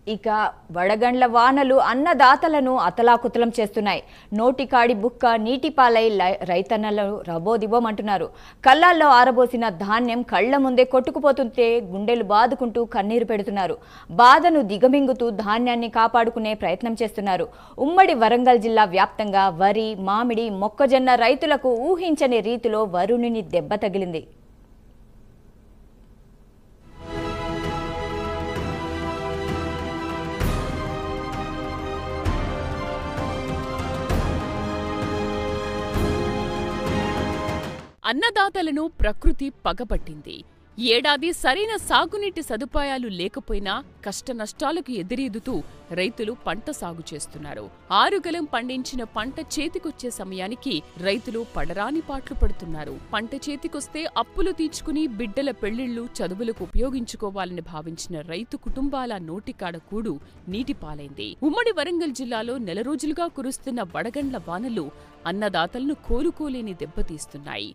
ఇక వడగండ్ల వానలు అన్నదాతలను అతలాకుతలం చేస్తున్నాయి. నోటికాడి బుక్క నీటిపాలై రైతన్నలు రబోదిబోమంటున్నారు. కళ్ళాల్లో ఆరబోసిన ధాన్యం కళ్ల ముందే కొట్టుకుపోతుంటే గుండెలు బాదుకుంటూ కన్నీరు పెడుతున్నారు. బాధను దిగమింగుతూ ధాన్యాన్ని కాపాడుకునే ప్రయత్నం చేస్తున్నారు. ఉమ్మడి వరంగల్ జిల్లా వ్యాప్తంగా వరి, మామిడి, మొక్కజొన్న రైతులకు ఊహించని రీతిలో వరుణుని దెబ్బ తగిలింది. అన్నదాతలను ప్రకృతి పగపట్టింది. ఏడాది సరైన సాగునీటి సదుపాయాలు లేకపోయినా కష్టనష్టాలకు ఎదురీదుతూ రైతులు పంట సాగు చేస్తున్నారు. ఆరుగలం పండించిన పంట చేతికొచ్చే సమయానికి రైతులు పడరాని పాట్లు పడుతున్నారు. పంట చేతికొస్తే అప్పులు తీర్చుకుని బిడ్డల పెళ్లిళ్లు, చదువులకు ఉపయోగించుకోవాలని భావించిన రైతు కుటుంబాల నోటికాడ కూడు నీటిపాలైంది. ఉమ్మడి వరంగల్ జిల్లాలో నెల రోజులుగా కురుస్తున్న వడగండ్ల వానలు అన్నదాతలను కోలుకోలేని దెబ్బతీస్తున్నాయి.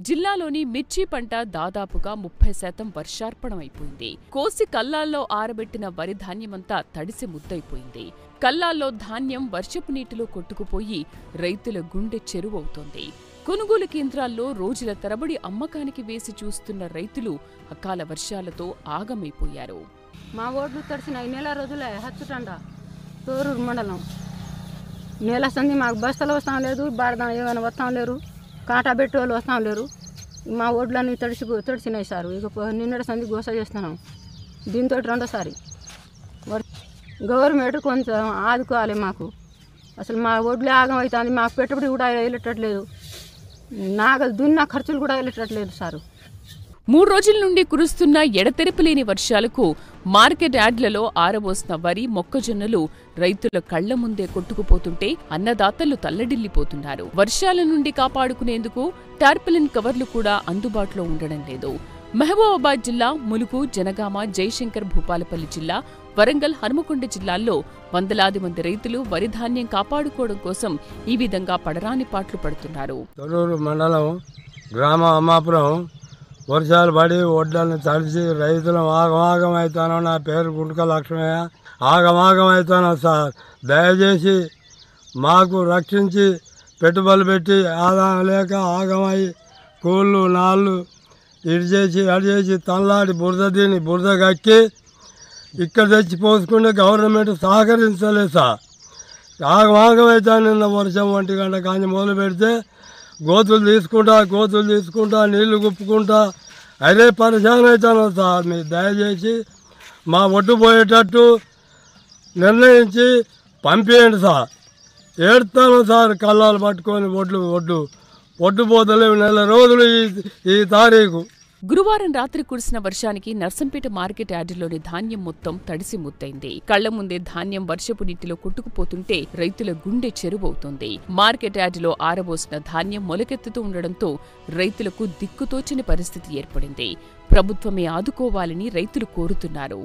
జిల్లాలోని మిర్చి పంట దాదాపుగా 30% వర్షార్పణమైపోయింది. కోసి కల్లాల్లో ఆరబెట్టిన వరి ధాన్యమంతా తడిసి ముద్దైపోయింది. కల్లాల్లో ధాన్యం వర్షపు నీటిలో కొట్టుకుపోయి రైతుల గుండె చెరువవుతోంది. కొనుగోలు కేంద్రాల్లో రోజుల తరబడి అమ్మకానికి వేసి చూస్తున్న రైతులు అకాల వర్షాలతో ఆగమైపోయారు. మా ఓట్లు తడిసిన నెల రోజులే హచ్చుటండ తోరూరు మండలం నెల సంది మాకు బస్తలు వస్తాం లేదు, బాడదాం ఏమైనా వస్తాం లేరు, కాటా పెట్టి వాళ్ళు వస్తాం లేరు. మా ఓడ్లన్నీ తడిసినాయి సార్. ఇక నిన్నటి సంది గోస చేస్తున్నాం. దీంతో రెండోసారి గవర్నమెంట్ కొంచెం ఆదుకోవాలి మాకు. అసలు మా ఓడ్లే ఆగం అవుతుంది. మాకు పెట్టుబడి కూడా వెళ్ళేటట్లేదు, నాగలు దున్న ఖర్చులు కూడా వెళ్ళేటట్లేదు సారు. 3 రోజుల నుండి కురుస్తున్న ఎడతెరిపిలేని వర్షాలకు మార్కెట్ యార్డ్లలో ఆరబోసిన వరి, మొక్కజొన్నలు రైతుల కళ్ల ముందే కొట్టుకుపోతుంటే అన్నదాతలు తల్లడిల్లిపోతున్నారు. వర్షాల నుండి కాపాడుకునేందుకు టార్పలిన్ కవర్లు కూడా అందుబాటులో ఉండడం లేదు. మహబూబాబాద్ జిల్లా ములుగు, జనగామ, జయశంకర్ భూపాలపల్లి జిల్లా, వరంగల్, హనుమకొండ జిల్లాల్లో వందలాది మంది రైతులు వరి ధాన్యం కాపాడుకోవడం కోసం ఈ విధంగా పడరాని పాట్లు పడుతున్నారు. మండలం గ్రామ అమ్మాపురం వర్షాలు పడి ఒడ్లను తడిసి రైతులు ఆగమాగం అవుతానో. నా పేరు గుంటక లక్ష్మయ్య. ఆగమాగం అవుతాను సార్. దయచేసి మాకు రక్షించి పెట్టుబడులు పెట్టి ఆదాయం లేక ఆగమై కూళ్ళు నాళ్ళు ఇటు చేసి అటు చేసి తనలాడి బురద కక్కి ఇక్కడ తెచ్చి పోసుకుంటే గవర్నమెంట్ సహకరించలేదు సార్. ఆగమాగం అవుతాను. నిన్న వర్షం 1 గంట కానీ మొదలు పెడితే గోతులు తీసుకుంటా నీళ్లు గుప్పుకుంటా అదే పరిశాన్ అవుతాను సార్. మీరు దయచేసి మా ఒడ్డు పోయేటట్టు నిర్ణయించి పంపేయండి సార్. ఏడుతాను సార్. కళ్ళాలు పట్టుకొని ఒడ్డు పోతలేవు. నెల రోజులు ఈ తారీఖు. గురువారం రాత్రి కురిసిన వర్షానికి నర్సంపేట మార్కెట్ యార్డులోని ధాన్యం మొత్తం తడిసి ముద్దైంది. కళ్ల ముందే ధాన్యం వర్షపు నీటిలో కొట్టుకుపోతుంటే రైతుల గుండె చెరువవుతోంది. మార్కెట్ యార్డులో ఆరబోసిన ధాన్యం మొలకెత్తుతూ ఉండడంతో రైతులకు దిక్కుతోచని పరిస్థితి ఏర్పడింది. ప్రభుత్వమే ఆదుకోవాలని రైతులు కోరుతున్నారు.